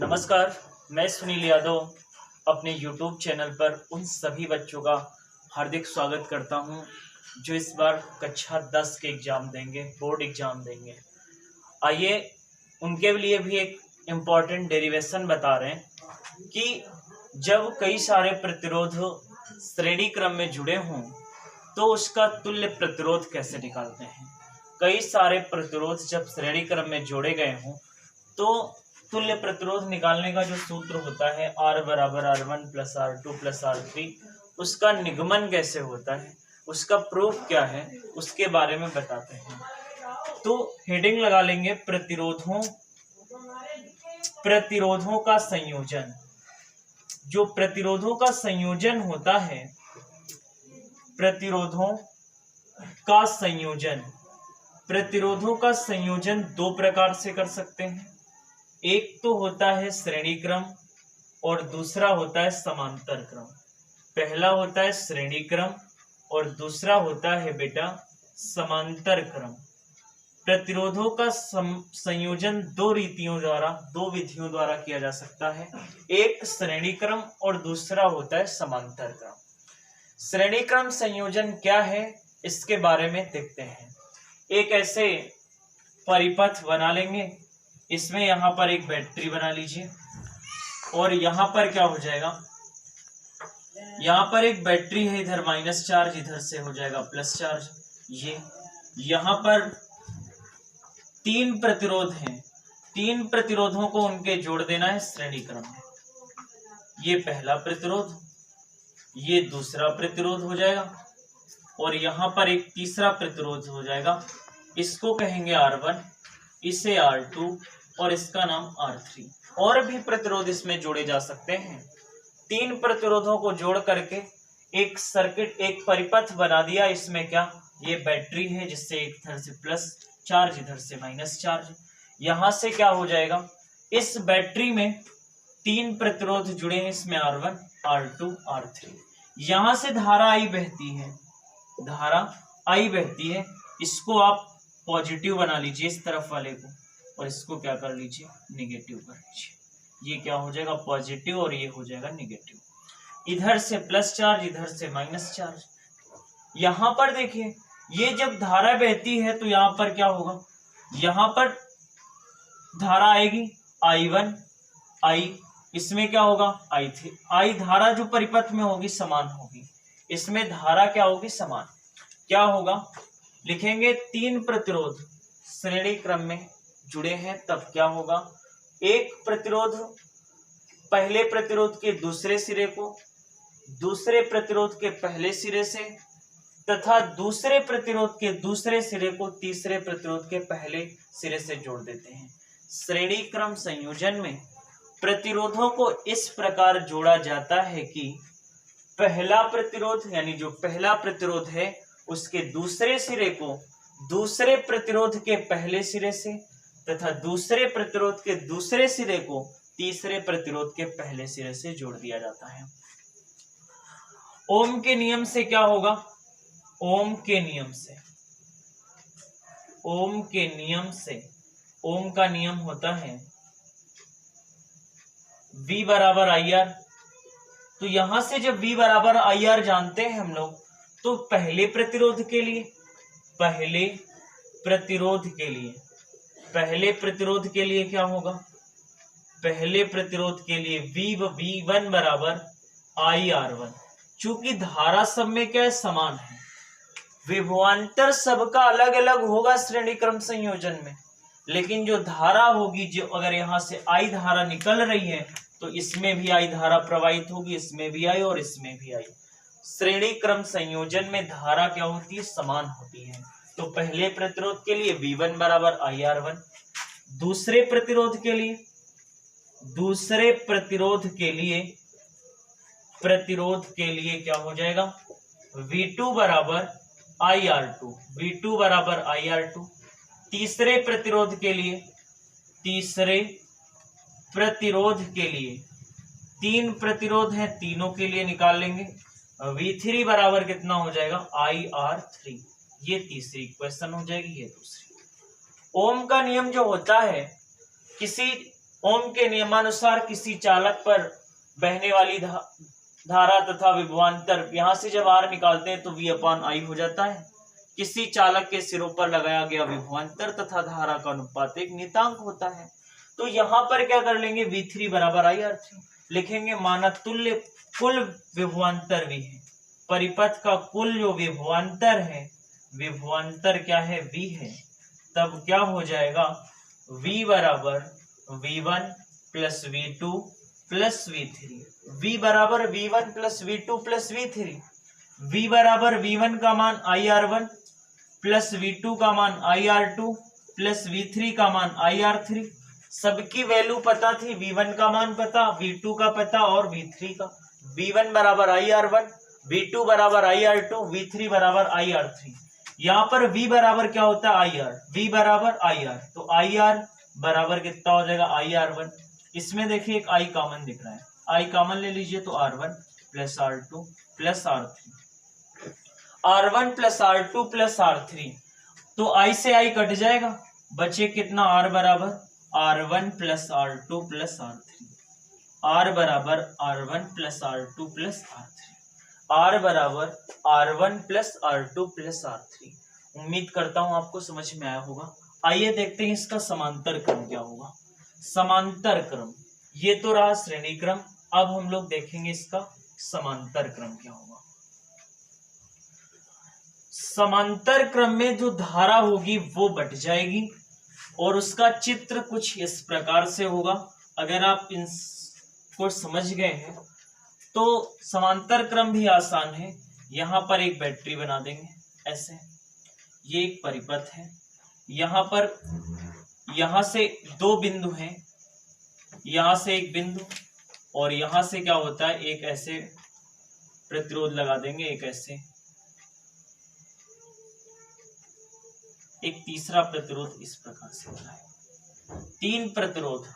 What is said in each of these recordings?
नमस्कार, मैं सुनील यादव अपने YouTube चैनल पर उन सभी बच्चों का हार्दिक स्वागत करता हूं जो इस बार कक्षा 10 के एग्ज़ाम देंगे, बोर्ड एग्ज़ाम देंगे। आइए उनके लिए भी एक इम्पॉर्टेंट डेरिवेशन बता रहे हैं कि जब कई सारे प्रतिरोध श्रेणी क्रम में जुड़े हों तो उसका तुल्य प्रतिरोध कैसे निकालते हैं। कई सारे प्रतिरोध जब श्रेणी क्रम में जोड़े गए हों तो तुल्य प्रतिरोध निकालने का जो सूत्र होता है R बराबर R1 plus R2 plus R3, उसका निगमन कैसे होता है, उसका प्रूफ क्या है, उसके बारे में बताते हैं। तो हेडिंग लगा लेंगे प्रतिरोधों का संयोजन। जो प्रतिरोधों का संयोजन होता है, प्रतिरोधों का संयोजन दो प्रकार से कर सकते हैं। एक तो होता है श्रेणी क्रम और दूसरा होता है समांतर क्रम। पहला होता है श्रेणी क्रम और दूसरा होता है बेटा समांतर क्रम। प्रतिरोधों का संयोजन दो विधियों द्वारा किया जा सकता है। एक श्रेणी क्रम और दूसरा होता है समांतर क्रम। श्रेणी क्रम संयोजन क्या है, इसके बारे में देखते हैं। एक ऐसे परिपथ बना लेंगे, इसमें यहाँ पर एक बैटरी बना लीजिए और यहाँ पर क्या हो जाएगा, यहाँ पर एक बैटरी है, इधर माइनस चार्ज, इधर से हो जाएगा प्लस चार्ज। ये यहाँ पर तीन प्रतिरोध हैं, तीन प्रतिरोधों को उनके जोड़ देना है श्रेणी क्रम में। ये पहला प्रतिरोध, ये दूसरा प्रतिरोध हो जाएगा और यहाँ पर एक तीसरा प्रतिरोध हो जाएगा। इसको कहेंगे R1, इसे R2 और इसका नाम R3। और भी प्रतिरोध इसमें जोड़े जा सकते हैं। तीन प्रतिरोधों को जोड़ करके एक सर्किट, एक परिपथ बना दिया। इसमें क्या, ये बैटरी है जिससे इधर से प्लस चार्ज, इधर से माइनस चार्ज। यहां से क्या हो जाएगा, इस बैटरी में तीन प्रतिरोध जुड़े हैं, इसमें R1, R2, R3। यहां से धारा I बहती है, इसको आप पॉजिटिव बना लीजिए इस तरफ वाले को, और इसको क्या कर लीजिए, निगेटिव कर लीजिए। ये क्या हो जाएगा, पॉजिटिव, और ये हो जाएगा निगेटिव। इधर से प्लस चार्ज, इधर से माइनस चार्ज। यहां पर देखिए, ये जब धारा बहती है तो यहां पर क्या होगा, यहां पर धारा आएगी I1, I, इसमें क्या होगा I3। I धारा जो परिपथ में होगी समान होगी, इसमें धारा क्या होगी, समान। क्या होगा, लिखेंगे तीन प्रतिरोध श्रेणी क्रम में जुड़े हैं, तब क्या होगा, एक प्रतिरोध पहले प्रतिरोध के दूसरे सिरे को दूसरे प्रतिरोध के पहले सिरे से तथा दूसरे प्रतिरोध के दूसरे सिरे को तीसरे प्रतिरोध के पहले सिरे से जोड़ देते हैं। श्रेणी क्रम संयोजन में प्रतिरोधों को इस प्रकार जोड़ा जाता है कि पहला प्रतिरोध, यानी जो पहला प्रतिरोध है, उसके दूसरे सिरे को दूसरे प्रतिरोध के पहले सिरे से तथा दूसरे प्रतिरोध के दूसरे सिरे को तीसरे प्रतिरोध के पहले सिरे से जोड़ दिया जाता है। ओम के नियम से क्या होगा, ओम का नियम होता है V बराबर IR। तो यहां से जब V बराबर IR जानते हैं हम लोग, तो पहले प्रतिरोध के लिए क्या होगा, पहले प्रतिरोध के लिए V1 बराबर IR1। चूंकि धारा सब में क्या है, समान है, विभवांतर सबका अलग अलग होगा श्रेणी क्रम संयोजन में, लेकिन जो धारा होगी, जो अगर यहाँ से I धारा निकल रही है तो इसमें भी I धारा प्रवाहित होगी, इसमें भी I और इसमें भी I। श्रेणी क्रम संयोजन में धारा क्या होती है, समान होती है। तो पहले प्रतिरोध के लिए V1 बराबर IR1, दूसरे प्रतिरोध के लिए क्या हो जाएगा, V2 बराबर IR2, तीसरे प्रतिरोध के लिए तीन प्रतिरोध हैं, तीनों के लिए निकाल लेंगे। V3 बराबर कितना हो जाएगा, IR3। ये तीसरी इक्वेशन हो जाएगी, ये दूसरी। ओम का नियम जो होता है, किसी ओम के नियमानुसार किसी चालक पर बहने वाली धारा तथा विभवांतर, यहां से जब आर निकालते हैं तो V अपॉन आई हो जाता है। किसी चालक के सिरों पर लगाया गया विभवांतर तथा धारा का अनुपात एक नियतांक होता है। तो यहाँ पर क्या कर लेंगे, V3 बराबर IR3 लिखेंगे। माना तुल्य कुल विभवांतर V है, परिपथ का कुल जो विभवांतर है, विभवांतर क्या है, V है। तब क्या हो जाएगा, V बराबर V1 plus V2 plus V3। V बराबर V1 plus V2 plus V3। V बराबर V1 का मान IR1 प्लस V2 का मान IR2 प्लस V3 का मान IR3। सबकी वैल्यू पता थी, V1 का मान पता, V2 का पता और V3 का। V1 बराबर IR1, V2 बराबर IR2, V3 बराबर IR3। यहाँ पर V बराबर क्या होता है, IR। V बराबर IR, तो IR बराबर कितना हो जाएगा, IR1। इसमें देखिए एक I कॉमन दिख रहा है, I कॉमन ले लीजिए तो R1 plus R2 plus R3, R1 plus R2 plus R3। तो I से I कट जाएगा, बचे कितना, R बराबर R1 plus R2 plus R3, R बराबर R1 plus R2 plus R3, R बराबर R1 plus R2 plus R3। उम्मीद करता हूं आपको समझ में आया होगा। आइए देखते हैं इसका समांतर क्रम क्या होगा। समांतर क्रम, ये तो रहा श्रेणी क्रम, अब हम लोग देखेंगे इसका समांतर क्रम क्या होगा। समांतर क्रम में जो धारा होगी वो बट जाएगी और उसका चित्र कुछ इस प्रकार से होगा। अगर आप इनको समझ गए हैं तो समांतर क्रम भी आसान है। यहाँ पर एक बैटरी बना देंगे ऐसे, ये एक परिपथ है, यहाँ पर यहाँ से दो बिंदु हैं, यहाँ से एक बिंदु और यहाँ से क्या होता है, एक ऐसे प्रतिरोध लगा देंगे, एक ऐसे, एक तीसरा प्रतिरोध इस प्रकार से होता है। तीन प्रतिरोध,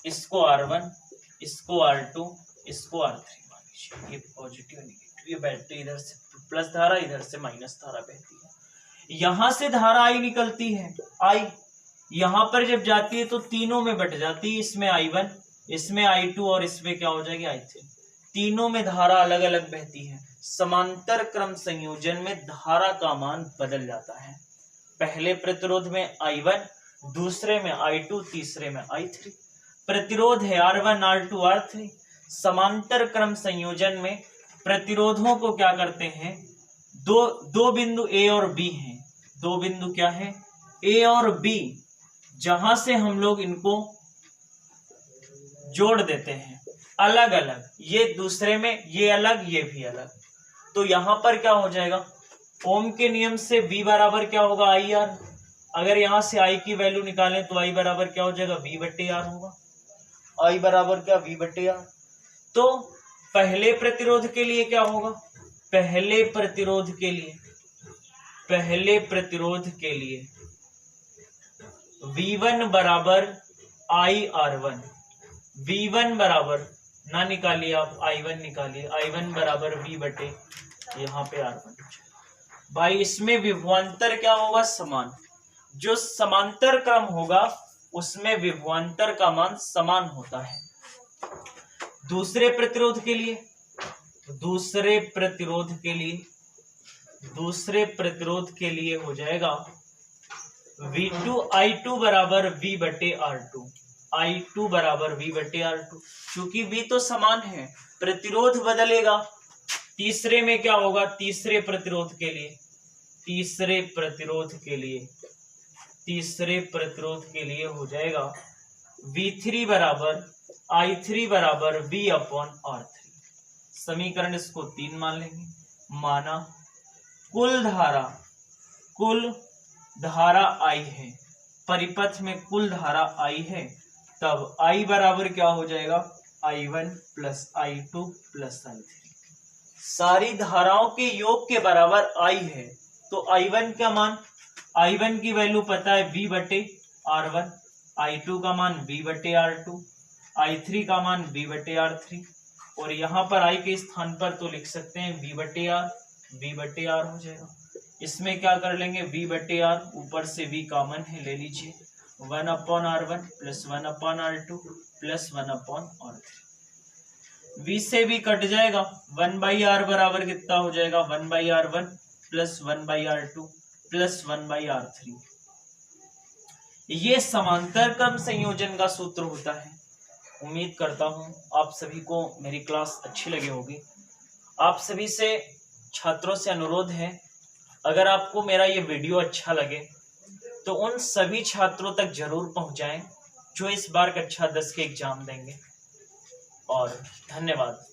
इसको R1, इसको R2, इसको R3 मान लीजिए। ये पॉजिटिव नेगेटिव, ये बैटरी इधर से प्लस धारा, इधर से माइनस धारा बहती है। यहां से धारा I निकलती है, I यहां पर जब जाती है तो तीनों में बट जाती है, इसमें I1, इसमें I2 और इसमें क्या हो जाएगी, I3। तीनों में धारा अलग अलग बहती है। समांतर क्रम संयोजन में धारा का मान बदल जाता है। पहले प्रतिरोध में I1, दूसरे में I2, तीसरे में I3। प्रतिरोध है R1, R2, R3। समांतर क्रम संयोजन में प्रतिरोधों को क्या करते हैं, दो बिंदु A और B हैं, दो बिंदु क्या है, A और B, जहां से हम लोग इनको जोड़ देते हैं अलग अलग, ये दूसरे में, ये अलग, ये भी अलग। तो यहां पर क्या हो जाएगा, ओम के नियम से V बराबर क्या होगा, IR। अगर यहां से I की वैल्यू निकालें तो I बराबर क्या हो जाएगा, V बट्टे R होगा। I बराबर क्या, V बट्टे R। तो पहले प्रतिरोध के लिए क्या होगा, पहले प्रतिरोध के लिए V1 बराबर IR1, V1 बराबर, ना निकालिए आप, I1 निकालिए, I1 बराबर V बटे यहाँ पे R1। भाई इसमें विभवांतर क्या होगा, समान। जो समांतर क्रम होगा उसमें विभवांतर का मान समान होता है। दूसरे प्रतिरोध के लिए हो जाएगा V2 I2 बराबर V बटे R2, I2 बराबर V बटे R2। क्योंकि V तो समान है, प्रतिरोध बदलेगा। तीसरे में क्या होगा, तीसरे प्रतिरोध के लिए हो जाएगा V3 बराबर I3 बराबर V अपॉन R3। समीकरण इसको 3 मान लेंगे। माना कुल धारा I है, परिपथ में कुल धारा I है, तब I बराबर क्या हो जाएगा, I1 plus I2 plus I3। सारी धाराओं के योग के बराबर I है, तो I1 का मान, I1 की वैल्यू पता है V बटे R1, I2 का मान V बटे R2, I3 का मान V बटे R3, और यहाँ पर I के स्थान पर तो लिख सकते हैं V बटे R हो जाएगा। इसमें क्या कर लेंगे, V बटे R, ऊपर से V कॉमन है, ले लीजिए, 1 upon R1 plus 1 upon R2 plus 1/r3। v से v कट जाएगा, 1/r बराबर कितना हो जाएगा, 1/r1 plus 1/r2 plus 1/r3। ये समांतर क्रम संयोजन का सूत्र होता है। उम्मीद करता हूं आप सभी को मेरी क्लास अच्छी लगी होगी। आप सभी से छात्रों से अनुरोध है, अगर आपको मेरा ये वीडियो अच्छा लगे तो उन सभी छात्रों तक जरूर पहुंचाएं जो इस बार कक्षा 10 के एग्जाम देंगे। और धन्यवाद।